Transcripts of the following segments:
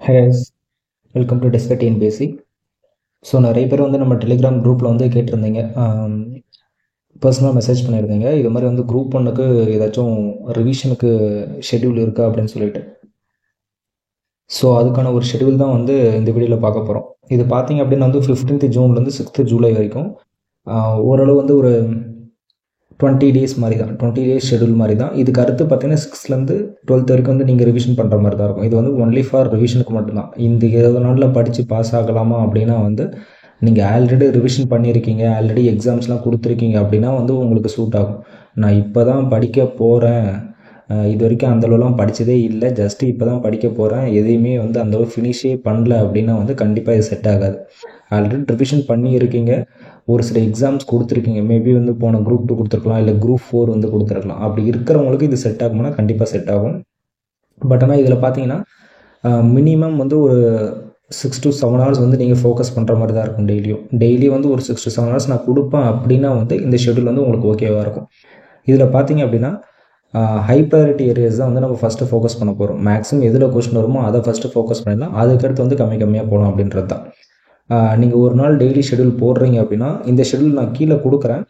Hi guys, welcome to Discuss TNPSC. So நிறைய பேர் வந்து நம்ம டெலிகிராம் குரூப்பில் வந்து கேட்டிருந்தீங்க, பர்சனலாக மெசேஜ் பண்ணியிருந்தீங்க. இது மாதிரி வந்து குரூப் ஒன்றுக்கு ஏதாச்சும் ரிவிஷனுக்கு ஷெட்யூல் இருக்கா அப்படின்னு சொல்லிட்டு. ஸோ அதுக்கான ஒரு ஷெட்யூல் தான் வந்து இந்த வீடியோவில் பார்க்க போகிறோம். இது பார்த்தீங்க அப்படின்னா வந்து 15th ஜூன்லேருந்து 6th ஜூலை வரைக்கும் ஓரளவு வந்து ஒரு 20 days மாதிரி தான், 20 days ஷெட்யூல் மாதிரி தான். இதுக்கு அடுத்து பார்த்தீங்கன்னா 6th வரைக்கும் வந்து நீங்கள் ரிவிஷன் பண்ணுற மாதிரி தான் இருக்கும். இது வந்து ஒன்லி ஃபார் ரிவிஷனுக்கு மட்டும்தான். இந்த 20 நாளில் படித்து பாஸ் ஆகலாமா அப்படின்னா வந்து நீங்கள் ஆல்ரெடி ரிவிஷன் பண்ணியிருக்கீங்க, ஆல்ரெடி எக்ஸாம்ஸ்லாம் கொடுத்துருக்கீங்க அப்படின்னா வந்து உங்களுக்கு சூட் ஆகும். நான் இப்போ தான் படிக்க போகிறேன், இது வரைக்கும் அந்தளவுலாம் படித்ததே இல்லை, ஜஸ்ட்டு இப்போ தான் படிக்க போகிறேன், எதையுமே வந்து அந்தளவு ஃபினிஷே பண்ணல அப்படின்னா வந்து கண்டிப்பாக இது செட் ஆகாது. ஆல்ரெடி ரிவிஷன் பண்ணியிருக்கீங்க, ஒரு சில எக்ஸாம்ஸ் கொடுத்துருக்கீங்க, மேபி வந்து போன குரூப் 2 கொடுத்துருக்கலாம், இல்லை குரூப் 4 வந்து கொடுத்துருக்கலாம். அப்படி இருக்கிறவங்களுக்கு இது செட் ஆகும்னா கண்டிப்பாக செட் ஆகும். பட் ஆனால் இதில் பார்த்தீங்கன்னா மினிமம் வந்து ஒரு 6 to 7 hours வந்து நீங்கள் ஃபோக்கஸ் பண்ணுற மாதிரி தான் இருக்கும். டெய்லி வந்து ஒரு 6 to 7 hours நான் கொடுப்பேன் அப்படின்னா வந்து இந்த ஷெட்யூல் வந்து உங்களுக்கு ஓகேவாக இருக்கும். இதில் பார்த்தீங்க அப்படின்னா ஹை ப்ரையாரிட்டி ஏரியாஸ் தான் வந்து நம்ம ஃபஸ்ட்டு ஃபோக்கஸ் பண்ண போகிறோம். மேக்ஸிமம் எதில் கொஸ்டின் வருமோ அதை ஃபஸ்ட்டு ஃபோக்கஸ் பண்ணிடலாம், அதுக்கடுத்து வந்து கம்மியாக போகலாம் அப்படின்றது தான். நீங்கள் ஒரு நாள் டெய்லி ஷெட்யூல் போடுறீங்க அப்படின்னா இந்த ஷெட்யூல் நான் கீழே கொடுக்குறேன்.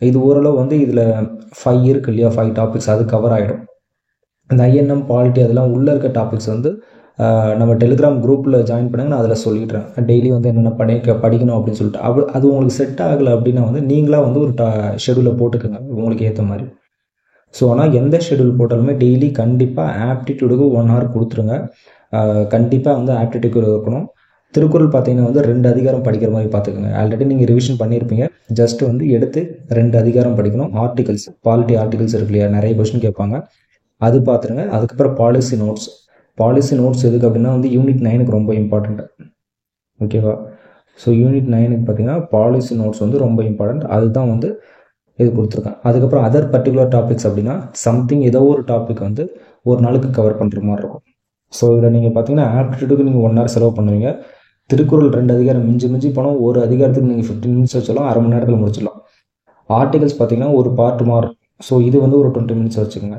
இது ஓரளவு வந்து இதில் 5 இருக்கு இல்லையா, 5 டாபிக்ஸ் அது கவர் ஆகிடும். இந்த ஐஎன்எம் பாலிட்டி அதெல்லாம் உள்ளே இருக்க டாபிக்ஸ் வந்து நம்ம டெலிகிராம் குரூப்பில் ஜாயின் பண்ணுங்க, நான் அதில் சொல்லிடுறேன். டெய்லி வந்து என்னென்ன படிக்கணும் அப்படின்னு சொல்லிட்டு அது உங்களுக்கு செட் ஆகலை அப்படின்னா வந்து நீங்களாக வந்து ஒரு ஷெட்யூலை போட்டுக்கோங்க உங்களுக்கு ஏற்ற மாதிரி. ஸோ ஆனால் எந்த ஷெட்யூல் போட்டாலுமே டெய்லி கண்டிப்பாக ஆப்டிடியூடுக்கு 1 hour கொடுத்துருங்க. கண்டிப்பாக வந்து ஆப்டிடியூட் இருக்கணும். திருக்குறள் பார்த்தீங்கன்னா வந்து 2 அதிகாரம் படிக்கிற மாதிரி பார்த்துக்கோங்க. ஆல்ரெடி நீங்கள் ரிவிஷன் பண்ணியிருப்பீங்க, ஜஸ்ட் வந்து எடுத்து 2 அதிகாரம் படிக்கணும். ஆர்டிகல்ஸ், பாலிட்டி ஆர்டிகல்ஸ் இருக்கு இல்லையா, நிறைய கொஸ்டின் கேட்பாங்க, அது பார்த்துருங்க. அதுக்கப்புறம் பாலிசி நோட்ஸ் எதுக்கு அப்படின்னா வந்து யூனிட் 9க்கு ரொம்ப இம்பார்ட்டண்ட், ஓகேவா? ஸோ யூனிட் 9க்கு பார்த்தீங்கன்னா பாலிசி நோட்ஸ் வந்து ரொம்ப இம்பார்ட்டண்ட், அதுதான் வந்து இது கொடுத்துருக்கேன். அதுக்கப்புறம் அதர் பர்டிகுலர் டாபிக்ஸ் அப்படின்னா சம்திங் ஏதோ ஒரு டாபிக் வந்து ஒரு நாளுக்கு கவர் பண்ணுற மாதிரி இருக்கும். ஸோ இதில் நீங்கள் பார்த்தீங்கன்னா ஆப்டிடியூடுக்கு நீங்கள் 1 hour செலவு பண்ணுவீங்க. திருக்குறள் 2 அதிகாரம் மிஞ்சி போனால் ஒரு அதிகாரத்துக்கு நீங்கள் 15 minutes வச்சாலும் அரை மணி நேரத்தில் முடிச்சிடலாம். ஆர்டிகல்ஸ் பார்த்தீங்கன்னா ஒரு பார்ட் மார், ஸோ இது வந்து ஒரு 20 minutes வச்சுக்கோங்க.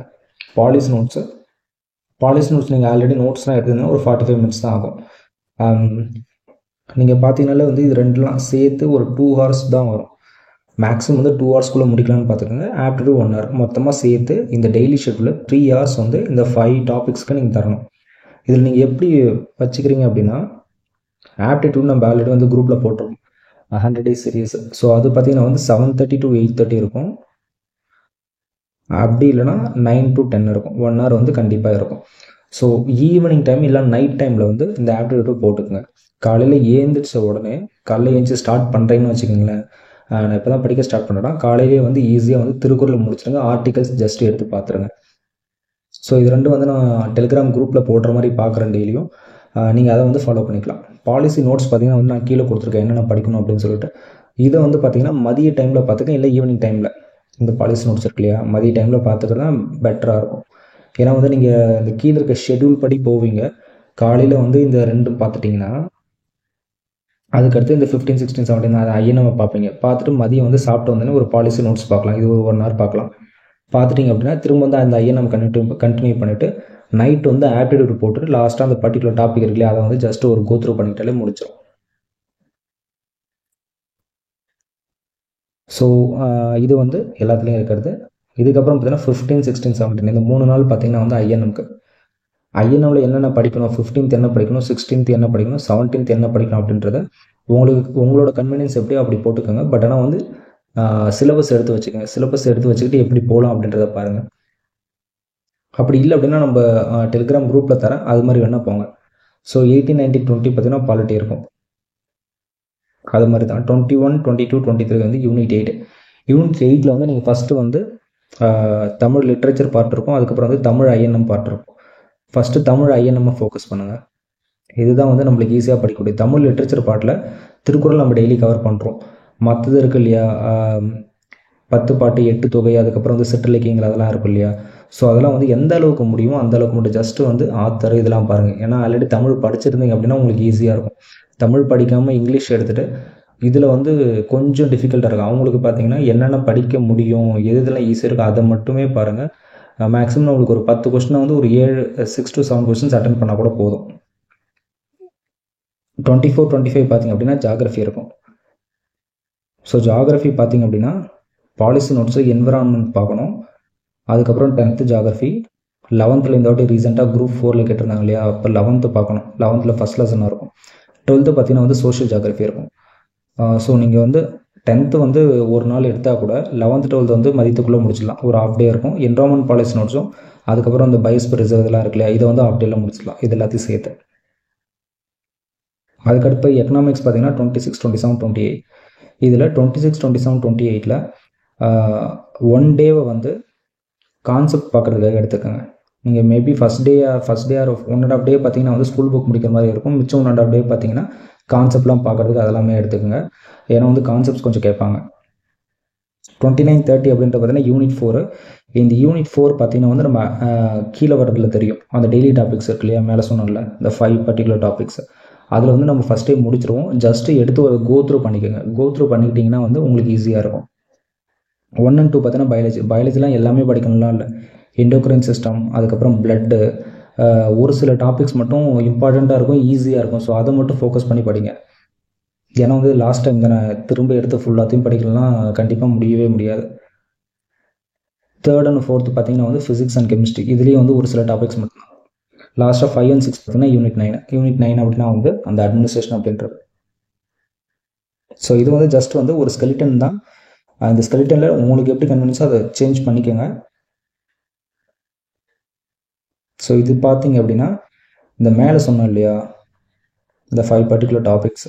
பாலிசி நோட்ஸ் நீங்கள் ஆல்ரெடி நோட்ஸ்லாம் எடுத்தீங்கன்னா ஒரு 45 minutes தான் ஆகும். நீங்கள் பார்த்தீங்கன்னாலே வந்து இது ரெண்டுலாம் சேர்த்து ஒரு 2 hours தான் வரும். மேக்ஸிமம் வந்து 2 hours முடிக்கலாம்னு பார்த்துக்கோங்க. ஆப்டிடியூட் 1 hour, மொத்தமாக சேர்த்து இந்த டெய்லி ஷெட்யூலில் 3 hours வந்து இந்த 5 டாபிக்ஸ்க்கு நீங்கள் தரணும். இதில் நீங்கள் எப்படி வச்சுக்கிறீங்க அப்படின்னா ஆப்டிடியூட் நம்ம ஆல்ரெடி வந்து குரூப்பில் போட்டுருவோம் 100 days சீரியஸ். ஸோ அது பார்த்தீங்கன்னா வந்து 7:30 to 8:30 இருக்கும், அப்படி இல்லைனா 9 to 10 இருக்கும். 1 hour வந்து கண்டிப்பாக இருக்கும். ஸோ ஈவினிங் டைம் இல்லை நைட் டைமில் வந்து இந்த ஆப்டிடியூட் போட்டுக்குங்க. காலையில் ஏந்திரிச்ச உடனே, காலையில் ஏந்திச்சு ஸ்டார்ட் பண்ணுறீங்கன்னு வச்சுக்கோங்களேன், நான் இப்போ தான் படிக்க ஸ்டார்ட் பண்ணுறேன்னா காலையிலேயே வந்து ஈஸியாக வந்து திருக்குறள் முடிச்சிடுங்க, ஆர்டிகல்ஸ் ஜஸ்ட் எடுத்து பார்த்துருங்க. ஸோ இது ரெண்டும் வந்து நான் டெலிகிராம் குரூப்பில் போடுற மாதிரி பார்க்குறேன் டெய்லியும், நீங்கள் அதை வந்து ஃபாலோ பண்ணிக்கலாம். பாலிசி நோட்ஸ் பார்த்தீங்கன்னா வந்து நான் கீழே கொடுத்துருக்கேன் என்னென்ன படிக்கணும் அப்படின்னு சொல்லிட்டு. இதை வந்து பார்த்தீங்கன்னா மதிய டைமில் பார்த்துக்கேன், இல்லை ஈவினிங் டைமில் இந்த பாலிசி நோட்ஸ் இருக்கு இல்லையா, மதிய டைமில் பார்த்துக்கிறது தான் பெட்டராக இருக்கும். ஏன்னா வந்து நீங்கள் இந்த கீழே இருக்க ஷெட்யூல் படி போவீங்க. காலையில் வந்து இந்த ரெண்டும் பார்த்துட்டிங்கன்னா அதுக்கடுத்து இந்த 15, 16, 17 அதை ஐஎன்எம் பார்ப்பீங்க. பார்த்துட்டு மதியம் வந்து சாப்பிட்டு வந்தோன்னே ஒரு பாலிசி நோட்ஸ் பார்க்கலாம், இது ஒரு 1 hour பார்க்கலாம். பார்த்துட்டிங்க அப்படின்னா திரும்ப வந்து அந்த ஐஎன்எம் கண்டினியூ பண்ணிவிட்டு நைட் வந்து ஆப்டிடியூட் போட்டுட்டு லாஸ்ட்டாக அந்த பர்டிகுலர் டாபிக் இருக்கு இல்லையா, அதை வந்து ஜஸ்ட் ஒரு கோத்ரூ பண்ணிட்டாலே முடிச்சிடும். ஸோ இது வந்து எல்லாத்துலேயும் இருக்கிறது. இதுக்கப்புறம் பார்த்தீங்கன்னா 15, 16, 17 இந்த 3 நாள் பார்த்தீங்கன்னா வந்து ஐஎன்எம்மில் என்னென்ன படிக்கணும், 15th என்ன படிக்கணும், 16th என்ன படிக்கணும், 17th என்ன படிக்கணும் அப்படின்றத உங்களோட கன்வீனியன்ஸ் எப்படியோ அப்படி போட்டுக்கோங்க. பட் ஆனால் வந்து சிலபஸ் எடுத்து வச்சுக்கோங்க. சிலபஸ் எடுத்து வச்சுக்கிட்டு எப்படி போகலாம் அப்படின்றத பாருங்கள். அப்படி இல்லை அப்படின்னா நம்ம டெலிகிராம் குரூப்பில் தரேன், அது மாதிரி வேணால் போங்க. ஸோ 18, 19, 20 பார்த்தீங்கன்னா பாலிட்டி இருக்கும், அது மாதிரி தான். 21, 22, 23 வந்து யூனிட் 8. யூனிட் 8ல் வந்து நீங்கள் ஃபஸ்ட்டு வந்து தமிழ் லிட்ரேச்சர் பார்ட் இருக்கும், அதுக்கப்புறம் வந்து தமிழ் ஐஎன்எம் பார்ட் இருக்கும். ஃபஸ்ட்டு தமிழ் ஐஎன்எம்மை ஃபோக்கஸ் பண்ணுங்கள். இதுதான் வந்து நம்மளுக்கு ஈஸியாக படிக்கக்கூடிய. தமிழ் லிட்ரேச்சர் பார்ட்டில் திருக்குறள் நம்ம டெய்லி கவர் பண்ணுறோம். மற்றது இருக்கு இல்லையா, 10 பாட்டு, 8 தொகை, அதுக்கப்புறம் வந்து சிற்றிலக்கியங்கள் அதெல்லாம் இருக்கும் இல்லையா. ஸோ அதெல்லாம் வந்து எந்த அளவுக்கு முடியுமோ அந்த அளவுக்கு மட்டும் ஜஸ்ட்டு வந்து ஆத்தர் இதெல்லாம் பாருங்கள். ஏன்னா ஆல்ரெடி தமிழ் படிச்சிருந்தீங்க அப்படின்னா உங்களுக்கு ஈஸியாக இருக்கும். தமிழ் படிக்காமல் இங்கிலீஷ் எடுத்துகிட்டு இதில் வந்து கொஞ்சம் டிஃபிகல்ட்டாக இருக்கும். அவங்களுக்கு பார்த்தீங்கன்னா என்னென்ன படிக்க முடியும், எதுலாம் ஈஸியாக இருக்கும் அதை மட்டுமே பாருங்கள். மேக்ஸிமம் நம்மளுக்கு ஒரு 10 கொஸ்டினை வந்து ஒரு 6 to 7 கொஸ்டின்ஸ் அட்டன் பண்ணால் கூட போதும். 24, 25 பார்த்திங்க அப்படின்னா ஜாகிரஃபி இருக்கும். ஸோ ஜாகிரஃபி பார்த்திங்க அப்படின்னா பாலிசி நோட்ஸு, என்விரான்மெண்ட் பார்க்கணும். அதுக்கப்புறம் 10th ஜாகிரஃபி. 11th இந்த வாட்டி ரீசெண்டாக குரூப் 4 கேட்டிருந்தாங்க இல்லையா, அப்போ 11th பார்க்கணும். 11th ஃபஸ்ட் லெசனாக இருக்கும். 12th பார்த்திங்கன்னா வந்து சோஷியல் ஜாகிரஃபி இருக்கும். ஸோ நீங்கள் வந்து 10th வந்து ஒரு நாள் எடுத்தால் கூட 11th 12th வந்து மதியத்துக்குள்ளே முடிச்சிடலாம். ஒரு ஆஃப் டே இருக்கும். என்விரான்மெண்ட் பாலிசி நோட்ஸும் அதுக்கப்புறம் அந்த பயோஸ்பியர் ரிசர்வ் இதெல்லாம் இருக்கு இல்லையா, இதை வந்து ஆஃப் டேல முடிச்சிடலாம். இது எல்லாத்தையும் சேர்த்து. அதுக்கடுத்து எக்கனாமிக்ஸ் பார்த்தீங்கன்னா 26, 27, 28. இதில் 26, 27, 28ல் 1 டேவை வந்து கான்செப்ட் பார்க்குறதுக்காக எடுத்துக்கோங்க. நீங்கள் மேபி ஃபஸ்ட் டே ஆர் 1.5 டே பார்த்தீங்கன்னா வந்து ஸ்கூல் புக் முடிக்கிற மாதிரி இருக்கும். மிச்சம் 1.5 டே பார்த்தீங்கன்னா கான்செப்ட்லாம் பார்க்குறதுக்கு அதெல்லாமே எடுத்துக்கோங்க. ஏன்னா வந்து கான்செப்ட்ஸ் கொஞ்சம் கேட்பாங்க. 29, 30 அப்படின்ற பார்த்தீங்கன்னா யூனிட் 4. இந்த யூனிட் 4 பார்த்தீங்கன்னா வந்து நம்ம கீழே வரதுல தெரியும் அந்த டெய்லி டாபிக்ஸ் இருக்கு இல்லையா, மேலே சொன்னோம்ல இந்த 5 பர்டிகுலர் டாபிக்ஸ். அதில் வந்து நம்ம ஃபஸ்ட் டைம் முடிச்சிருவோம். ஜஸ்ட்டு எடுத்து ஒரு கோத்ரூ பண்ணிக்கோங்க. கோத்ரூ பண்ணிக்கிட்டிங்கன்னா வந்து உங்களுக்கு ஈஸியாக இருக்கும். 1 and 2 பார்த்தீங்கன்னா பயாலஜிலாம் எல்லாமே படிக்கணும்லாம் இல்லை. எண்டோக்ரைன் சிஸ்டம், அதுக்கப்புறம் பிளட்டு, ஒரு சில டாபிக்ஸ் மட்டும் இம்பார்ட்டண்ட்டாக இருக்கும், ஈஸியாக இருக்கும். ஸோ அதை மட்டும் ஃபோக்கஸ் பண்ணி படிங்க. ஏன்னா வந்து லாஸ்ட் டைம் தானே, திரும்ப எடுத்து ஃபுல்லாத்தையும் படிக்கலாம் கண்டிப்பாக முடியவே முடியாது. 3rd and 4th பார்த்தீங்கன்னா வந்து ஃபிசிக்ஸ் அண்ட் கெமிஸ்ட்ரி. இதுலேயும் வந்து ஒரு சில டாபிக்ஸ் மட்டும். லாஸ்ட்டாக 5 and 6 பார்த்தீங்கன்னா யூனிட் 9. யூனிட் 9 அப்படின்னா வந்து அந்த அட்மினிஸ்ட்ரேஷன் அப்படின்றது. ஸோ இது வந்து ஜஸ்ட் வந்து ஒரு ஸ்கெலிட்டன் தான். இந்த ஸ்கெலிட்டனில் உங்களுக்கு எப்படி கன்வீனியன்ஸோ அதை சேஞ்ச் பண்ணிக்கோங்க. ஸோ இது பார்த்தீங்க அப்படின்னா இந்த மேலே சொன்னோம் இல்லையா, இந்த 5 பர்டிகுலர் டாபிக்ஸ்,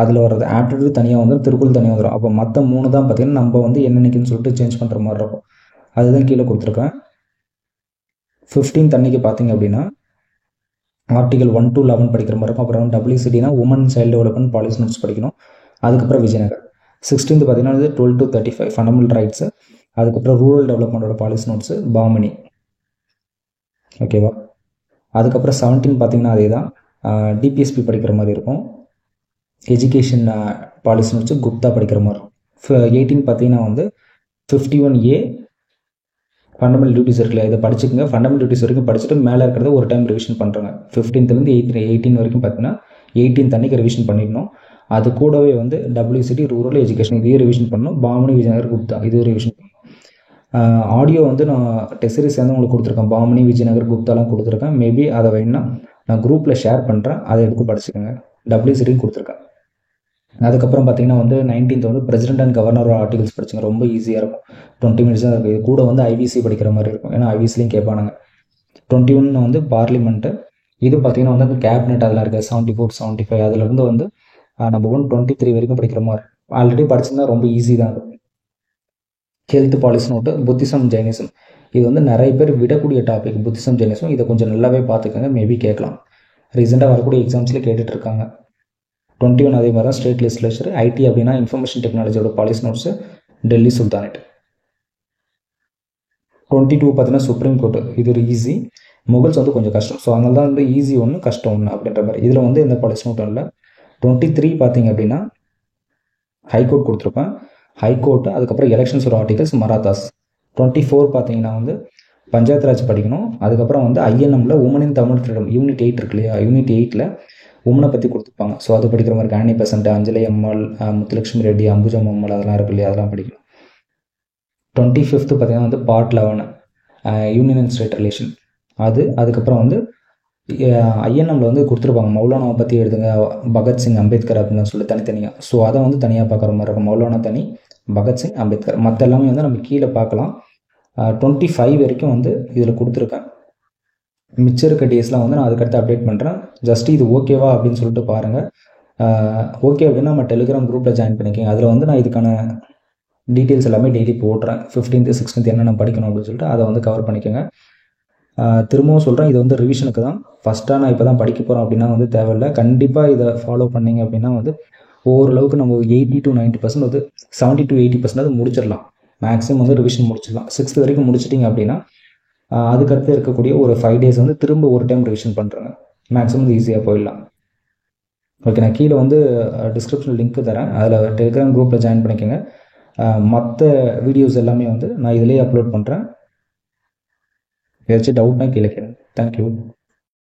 அதில் வர்றது ஆப்டிடியூட் தனியாக வந்துடும், திருக்குறள் தனியாக வந்துடும். அப்போ மற்ற 3 தான் பார்த்தீங்கன்னா நம்ம வந்து என்னென்னக்குன்னு சொல்லிட்டு சேஞ்ச் பண்ணுற மாதிரி இருக்கும். அதுதான் கீழே கொடுத்துருக்கேன். 15th அன்னைக்கு பார்த்தீங்க அப்படின்னா ஆர்டிகல் 1 to 11 படிக்கிற மாதிரி இருக்கும். அப்புறம் WCDனா woman child development policy notes படிக்கணும். அதுக்கப்புறம் விஜயநகர். 16th பார்த்தீங்கன்னா 12 to 35 ஃபண்டமெண்டல் ரைட்ஸு. அதுக்கப்புறம் ரூரல் டெவலப்மெண்ட்டோட பாலிசி நோட்ஸு, பாமணி. ஓகேவா. அதுக்கப்புறம் 17 பார்த்தீங்கன்னா அதே தான், டிபிஎஸ்பி படிக்கிற மாதிரி இருக்கும். எஜுகேஷன் பாலிசி நோட்ஸு குப்தா படிக்கிற மாதிரி இருக்கும். 18 பார்த்தீங்கன்னா வந்து 51A ஃபண்டமெண்டல் டியூட்டிஸ் இருக்குல்ல, இதை படிச்சுக்கோங்க. ஃபண்டமெண்டல் டியூட்டிஸ் வரைக்கும் படிச்சுட்டு மேலே இருக்கிறத ஒரு டைம் ரிவிஷன் பண்ணுறாங்க. 15th 18 வரைக்கும் பார்த்தீங்கன்னா 18th அன்னைக்கு ரிவிஷன் பண்ணிடணும். அது கூடவே வந்து WCD, ரூரல் எஜுகேஷன் இதையும் ரிவிஷன் பண்ணணும். பாமணி, விஜயநகர், குப்தா இதுவும் ரிவிஷன் பண்ணணும். ஆடியோ வந்து நான் டெஸ்ட் சீரிஸ் வந்து உங்களுக்கு கொடுத்துருக்கேன். பாமணி, விஜயநகர், குப்தாலாம் கொடுத்துருக்கேன். மேபி அதை வேணுன்னா நான் குரூப்பில் ஷேர் பண்ணுறேன், அதை எடுத்து படிச்சுக்கோங்க. WCDயும் கொடுத்துருக்கேன். அதுக்கப்புறம் பார்த்தீங்கன்னா வந்து 19th வந்து பிரசிடென்ட் அண்ட் கவர்னர் ஆர்டிகல்ஸ் படிச்சுங்க. ரொம்ப ஈஸியாக இருக்கும். 20 minutes தான் இருக்குது. இது கூட வந்து IVC படிக்கிற மாதிரி இருக்கும், ஏன்னா IVCலையும் கேட்பானுங்க. 21 வந்து பார்லிமெண்ட்டு. இது பார்த்தீங்கன்னா வந்து கேபினெட் அதெல்லாம் இருக்குது. 74, 75 அதுலேருந்து வந்து நம்ம 123 வரைக்கும் படிக்கிற மாதிரி. ஆல்ரெடி படிச்சிருந்தா ரொம்ப ஈஸி தான். Health policy note, Buddhism, Jainism. இது வந்து நிறைய பேர் விடக்கூடிய டாபிக். புத்திசம், ஜெயினிசம் இதை கொஞ்சம் நல்லாவே பார்த்துக்கோங்க. மேபி கேட்கலாம். ரீசெண்டாக வரக்கூடிய எக்ஸாம்ஸ்லேயே கேட்டுட்ருக்காங்க. 21 அதே மாதிரி தான் ஸ்டேட் லெஜிஸ்லேச்சர். IT அப்படின்னா இன்ஃபர்மேஷன் டெக்னாலஜியோட பாலிசி நோட்ஸு, டெல்லி சுல்தானேட். 22 பார்த்தீங்கன்னா சுப்ரீம் கோர்ட்டு. இது ஒரு ஈஸி. முகல்ஸ் வந்து கொஞ்சம் கஷ்டம். ஸோ அதனால தான் வந்து ஈஸி ஒன்று, கஷ்டம் ஒன்று அப்படின்ற மாதிரி. இதில் வந்து எந்த பாலிசி நோட்டும் இல்லை. 23 பார்த்தீங்க அப்படின்னா ஹைகோர்ட் கொடுத்துருப்பேன். ஹைகோர்ட்டு, அதுக்கப்புறம் எலெக்ஷன்ஸ் ஒரு ஆர்டிகல்ஸ், மராத்தாஸ். 24 பார்த்தீங்கன்னா வந்து பஞ்சாயத்து ராஜ் படிக்கணும். அதுக்கப்புறம் வந்து INMல உமன் இன் தமிழ் ஃப்ரீடம் யூனிட் 8 இருக்கு இல்லையா, யூனிட் 8ல் உமனை பற்றி கொடுத்துருப்பாங்க. ஸோ அது படிக்கிற மாதிரி. ஆனி பெசன்ட், அஞ்சலி அம்மாள், முத்துலட்சுமி ரெட்டி, அம்புஜம் அம்மாள் அதெல்லாம் இருக்கு இல்லையா, அதெல்லாம் படிக்கணும். 25th பார்த்தீங்கன்னா வந்து part 11 union and state relation. அதுக்கப்புறம் வந்து INMல வந்து கொடுத்துருப்பாங்க. மௌலானாவை பற்றி எழுதுங்க, பகத்சிங், அம்பேத்கர் அப்படின்னு சொல்லி தனித்தனியாக. ஸோ அதை வந்து தனியாக பார்க்குற மாதிரி இருக்கும். மௌலானா தனி, பகத்சிங், அம்பேத்கர். மற்ற எல்லாமே வந்து நம்ம கீழே பார்க்கலாம். 25 வரைக்கும் வந்து இதில் கொடுத்துருக்கேன். மிச்சம் இருக்க டேஸ்லாம் வந்து நான் அதுக்கடுத்து அப்டேட் பண்ணுறேன். ஜஸ்ட் இது ஓகேவா அப்படின்னு சொல்லிட்டு பாருங்கள். ஓகே அப்படின்னா நம்ம டெலிகிராம் குரூப்பில் ஜாயின் பண்ணிக்கோங்க. அதில் வந்து நான் இதுக்கான டீட்டெயில்ஸ் எல்லாமே டெய்லி போடுறேன். 15th 16th என்னென்ன படிக்கணும் அப்படின்னு சொல்லிட்டு அதை வந்து கவர் பண்ணிக்கோங்க. திரும்பவும் சொல்கிறேன், இது வந்து ரிவிஷனுக்கு தான். ஃபஸ்ட்டாக நான் இப்போ தான் படிக்க போகிறோம் அப்படின்னா வந்து தேவையில்லை. கண்டிப்பாக இதை ஃபாலோ பண்ணிங்க அப்படின்னா வந்து ஓரளவுக்கு நம்ம 80 to 90% வந்து 70 to 80% அது முடிச்சிடலாம். மேக்ஸிமம் வந்து ரிவிஷன் முடிச்சிடலாம். 6th வரைக்கும் முடிச்சிட்டிங்க அப்படின்னா அதுக்கடுத்து இருக்கக்கூடிய ஒரு 5 days வந்து திரும்ப ஒரு டைம் ரிவிஷன் பண்ணுறேங்க. மேக்ஸிமம் ஈஸியாக போயிடலாம். ஓகே, நான் கீழே வந்து டிஸ்கிரிப்ஷனில் லிங்க் தரேன். அதில் டெலிகிராம் குரூப்பில் ஜாயின் பண்ணிக்கோங்க. மற்ற வீடியோஸ் எல்லாமே வந்து நான் இதிலேயே அப்லோட் பண்ணுறேன். ஏதாச்சும் டவுட்னா கீழே கேளுங்க. தேங்க்யூ.